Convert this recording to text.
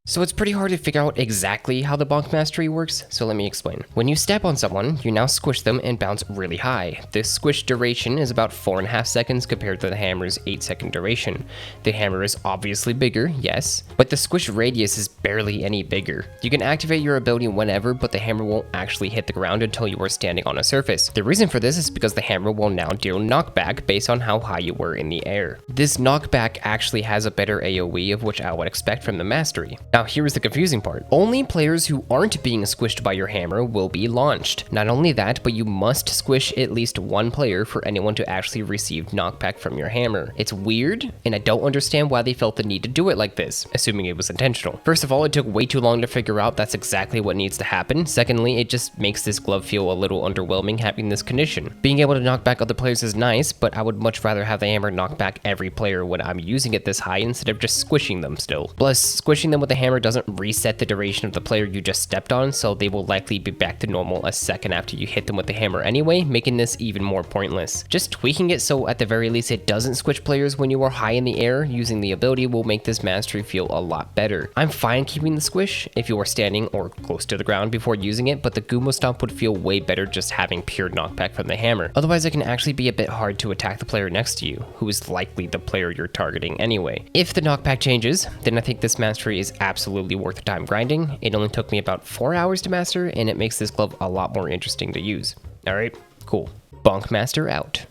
So it's pretty hard to figure out exactly how the Bonk Mastery works, so let me explain. When you step on someone, you now squish them and bounce really high. This squish duration is about 4.5 seconds compared to the hammer's 8-second duration. The hammer is obviously bigger, yes, but the squish radius is barely any bigger. You can activate your ability whenever, but the hammer won't actually hit the ground until you are standing on a surface. The reason for this is because the hammer will now deal knockback based on how high you were in the air. This knockback actually has a better AoE of which I would expect from the mastery. Now here is the confusing part. Only players who aren't being squished by your hammer will be launched. Not only that, but you must squish at least one player for anyone to actually receive knockback from your hammer. It's weird, and I don't understand why they felt the need to do it like this, assuming it was intentional. First of all, it took way too long to figure out that's exactly what needs to happen. Secondly, it just makes this glove feel a little underwhelming having this condition. Being able to knock back other players is nice, but I would much rather have the hammer knock back every player when I'm using it this high instead of just squishing them still. Plus, squishing them with the hammer doesn't reset the duration of the player you just stepped on, so they will likely be back to normal a second after you hit them with the hammer anyway, making this even more pointless. Just tweaking it so at the very least it doesn't squish players when you are high in the air using the ability will make this mastery feel a lot better. I'm fine keeping the squish if you are standing or close to the ground before using it, but the Goomba Stomp would feel way better just having pure knockback from the hammer. Otherwise, it can actually be a bit hard to attack the player next to you, who is likely the player you're targeting anyway. If the knockback changes, then I think this mastery is absolutely worth the time grinding. It only took me about 4 hours to master, and it makes this glove a lot more interesting to use. Alright, cool. Bonk Master out.